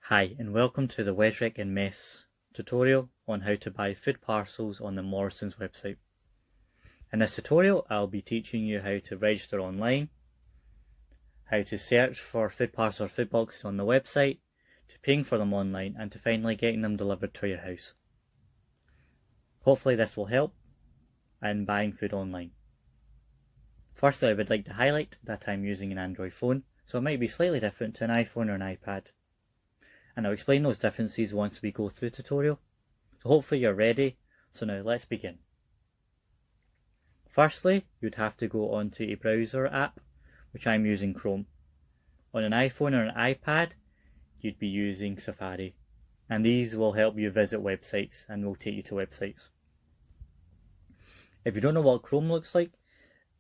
Hi and welcome to the WSREC and Mess tutorial on how to buy food parcels on the Morrisons website. In this tutorial I'll be teaching you how to register online, how to search for food parcels or food boxes on the website, to paying for them online and to finally getting them delivered to your house. Hopefully this will help in buying food online. Firstly, I would like to highlight that I'm using an Android phone, so it might be slightly different to an iPhone or an iPad. And I'll explain those differences once we go through the tutorial. So hopefully you're ready, so now let's begin. Firstly, you'd have to go onto a browser app, which I'm using Chrome. On an iPhone or an iPad, you'd be using Safari. And these will help you visit websites and will take you to websites. If you don't know what Chrome looks like,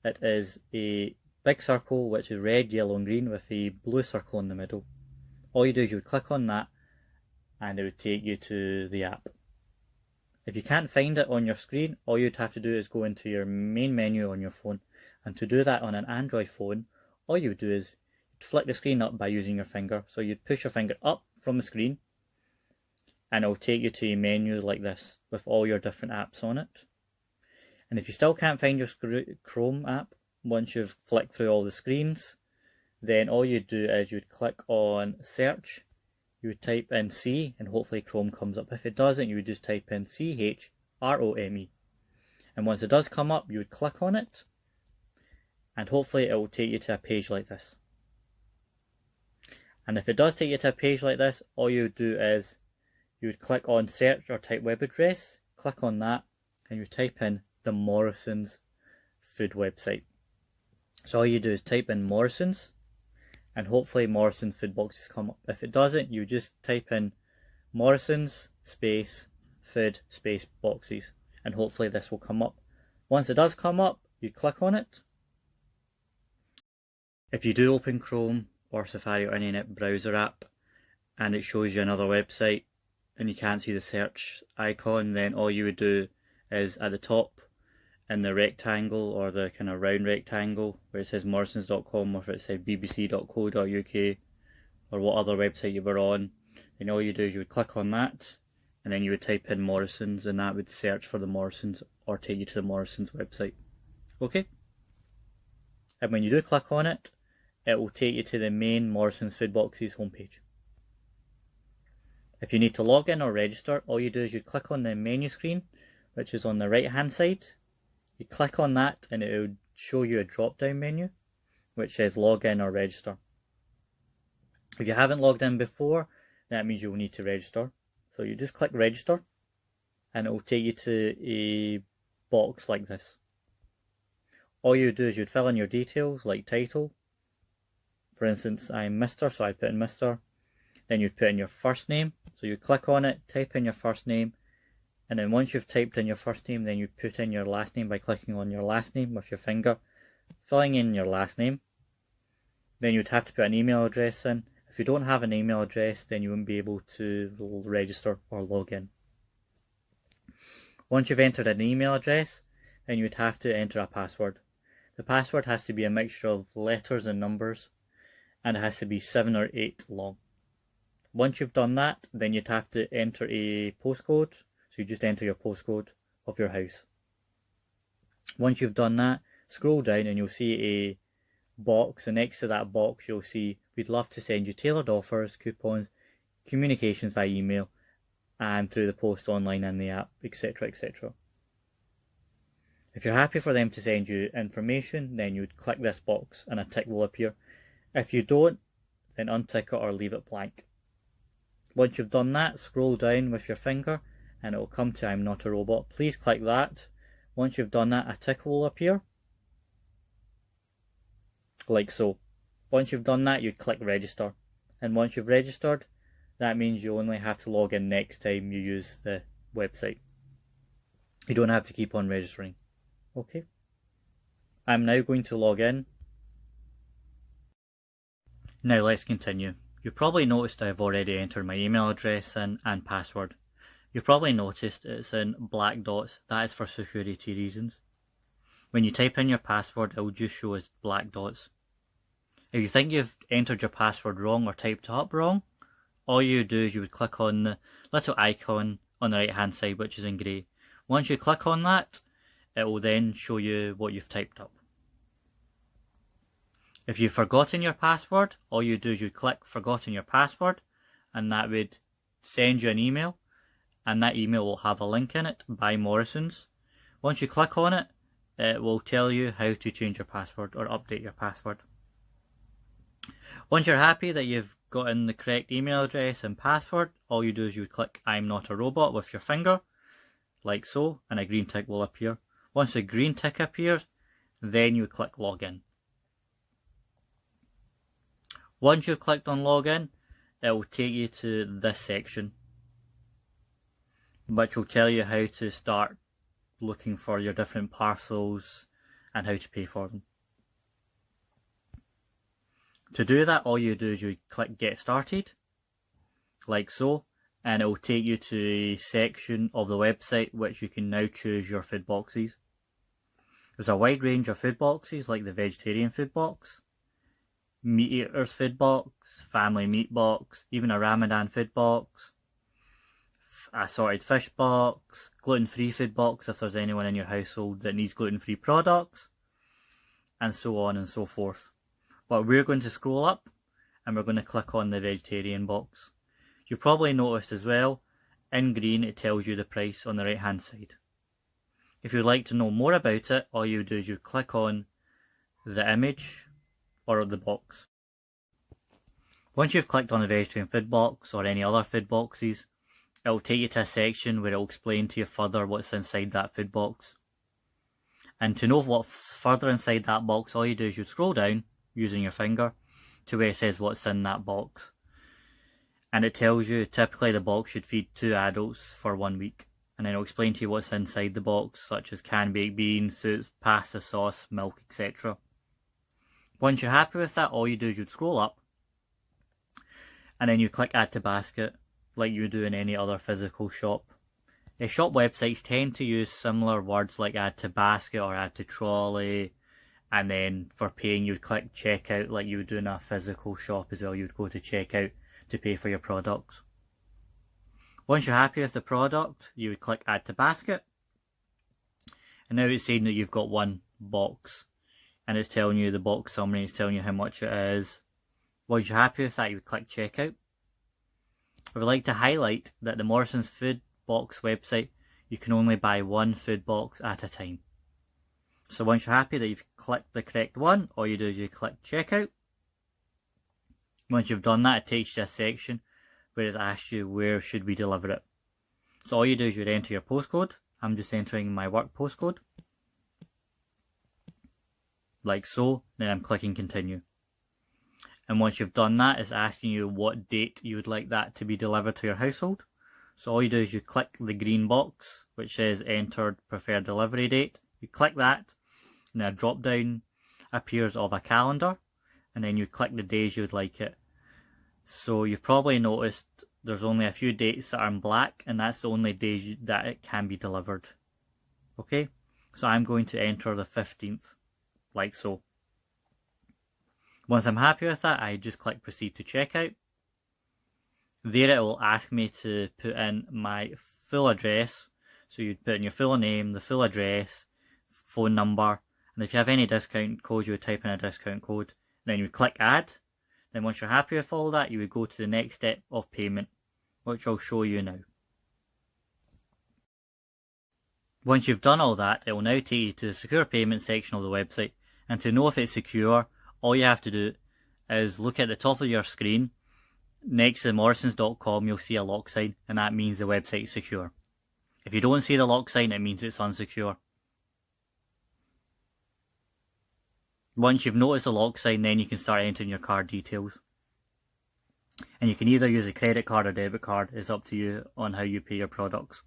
it is a big circle which is red, yellow and green with a blue circle in the middle. All you do is you would click on that and it would take you to the app. If you can't find it on your screen, all you'd have to do is go into your main menu on your phone. And to do that on an Android phone, all you would do is flick the screen up by using your finger. So you'd push your finger up from the screen and it will take you to a menu like this with all your different apps on it. And if you still can't find your Chrome app, once you've flicked through all the screens, then all you'd do is you'd click on search, you would type in C and hopefully Chrome comes up. If it doesn't, you would just type in CHROME. And once it does come up, you would click on it and hopefully it will take you to a page like this. And if it does take you to a page like this, all you would do is you would click on search or type web address, click on that and you type in the Morrisons food website. So all you do is type in Morrisons and hopefully Morrisons food boxes come up. If it doesn't, you just type in Morrisons space food space boxes and hopefully this will come up. Once it does come up, you click on it. If you do open Chrome or Safari or any browser app and it shows you another website and you can't see the search icon, then all you would do is at the top in the rectangle or the kind of round rectangle where it says morrisons.com or if it says bbc.co.uk or what other website you were on, then all you do is you would click on that and then you would type in Morrisons and that would search for the Morrisons or take you to the Morrisons website. Okay? And when you do click on it, it will take you to the main Morrisons food boxes homepage. If you need to log in or register, all you do is you click on the menu screen, which is on the right hand side. You click on that and it will show you a drop down menu which says log in or register. If you haven't logged in before, that means you will need to register. So you just click register and it will take you to a box like this. All you do is you'd fill in your details like title. For instance, I'm Mr, so I put in Mr. Then you'd put in your first name. So you click on it, type in your first name. And then once you've typed in your first name, then you put in your last name by clicking on your last name with your finger, filling in your last name. Then you'd have to put an email address in. If you don't have an email address, then you wouldn't be able to register or log in. Once you've entered an email address, then you'd have to enter a password. The password has to be a mixture of letters and numbers, and it has to be 7 or 8 long. Once you've done that, then you'd have to enter a postcode. So you just enter your postcode of your house. Once you've done that, scroll down and you'll see a box, and next to that box you'll see we'd love to send you tailored offers, coupons, communications via email and through the post online and the app, etc, etc. If you're happy for them to send you information, then you'd click this box and a tick will appear. If you don't, then untick it or leave it blank. Once you've done that, scroll down with your finger and it will come to I'm not a robot. Please click that. Once you've done that, a tick will appear. Like so. Once you've done that, you'd click register. And once you've registered, that means you only have to log in next time you use the website. You don't have to keep on registering. Okay. I'm now going to log in. Now let's continue. You've probably noticed I've already entered my email address in and password. You've probably noticed it's in black dots. That is for security reasons. When you type in your password, it will just show as black dots. If you think you've entered your password wrong or typed it up wrong, all you do is you would click on the little icon on the right hand side, which is in grey. Once you click on that, it will then show you what you've typed up. If you've forgotten your password, all you do is you click forgotten your password, and that would send you an email, and that email will have a link in it by Morrisons. Once you click on it, it will tell you how to change your password or update your password. Once you're happy that you've got in the correct email address and password, all you do is you click I'm not a robot with your finger, like so, and a green tick will appear. Once the green tick appears, then you click login. Once you've clicked on login, it will take you to this section, which will tell you how to start looking for your different parcels and how to pay for them. To do that, all you do is you click get started, like so, and it will take you to a section of the website which you can now choose your food boxes. There's a wide range of food boxes, like the vegetarian food box, meat eaters food box, family meat box, even a Ramadan food box, assorted fish box, gluten-free food box if there's anyone in your household that needs gluten-free products, and so on and so forth. But we're going to scroll up and we're going to click on the vegetarian box. You've probably noticed as well, in green it tells you the price on the right hand side. If you'd like to know more about it, all you do is you click on the image or the box. Once you've clicked on the vegetarian food box or any other food boxes, it will take you to a section where it will explain to you further what's inside that food box. And to know what's further inside that box, all you do is you scroll down using your finger to where it says what's in that box. And it tells you typically the box should feed 2 adults for 1 week. And then it'll explain to you what's inside the box, such as canned baked beans, soups, pasta sauce, milk, etc. Once you're happy with that, all you do is you scroll up and then you click add to basket like you would do in any other physical shop. Shop websites tend to use similar words like add to basket or add to trolley, and then for paying you would click checkout like you would do in a physical shop as well. You would go to checkout to pay for your products. Once you're happy with the product, you would click add to basket, and now it's saying that you've got 1 box, and it's telling you the box summary, it's telling you how much it is. Once you're happy with that, you would click checkout. I would like to highlight that the Morrisons food box website, you can only buy 1 food box at a time. So once you're happy that you've clicked the correct one, all you do is you click checkout. Once you've done that, it takes you to a section where it asks you where should we deliver it. So all you do is you enter your postcode. I'm just entering my work postcode, like so, then I'm clicking continue. And once you've done that, it's asking you what date you would like that to be delivered to your household. So all you do is you click the green box which says entered preferred delivery date. You click that, and a drop down appears of a calendar, and then you click the days you would like it. So you've probably noticed there's only a few dates that are in black, and that's the only days that it can be delivered. Okay, so I'm going to enter the 15th, like so. Once I'm happy with that, I just click proceed to checkout. There it will ask me to put in my full address. So you'd put in your full name, the full address, phone number, and if you have any discount code, you would type in a discount code. And then you would click add. Then once you're happy with all that, you would go to the next step of payment, which I'll show you now. Once you've done all that, it will now take you to the secure payment section of the website. And to know if it's secure, all you have to do is look at the top of your screen. Next to Morrisons.com, you'll see a lock sign, and that means the website's secure. If you don't see the lock sign, it means it's unsecure. Once you've noticed the lock sign, then you can start entering your card details. And you can either use a credit card or debit card. It's up to you on how you pay your products.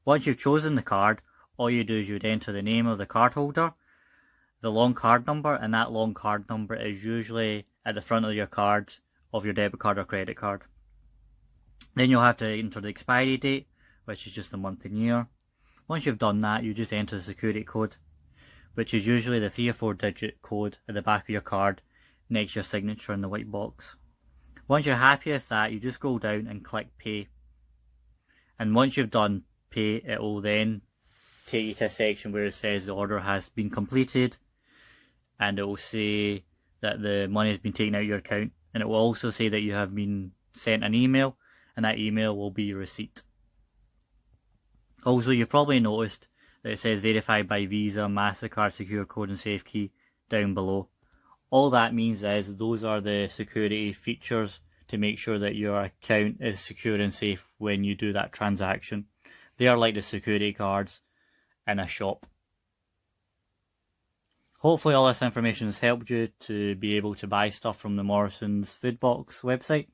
Once you've chosen the card, all you do is you would enter the name of the card holder, the long card number, and that long card number is usually at the front of your card of your debit card or credit card. Then you'll have to enter the expiry date, which is just the month and year. Once you've done that, you just enter the security code, which is usually the 3 or 4 digit code at the back of your card next to your signature in the white box. Once you're happy with that, you just scroll down and click pay. And once you've done pay, it will then take you to a section where it says the order has been completed, and it will say that the money has been taken out of your account, and it will also say that you have been sent an email, and that email will be your receipt. Also, you've probably noticed that it says verified by Visa, MasterCard, secure code and safe key down below. All that means is those are the security features to make sure that your account is secure and safe when you do that transaction. They are like the security cards in a shop. Hopefully all this information has helped you to be able to buy stuff from the Morrisons Food Box website.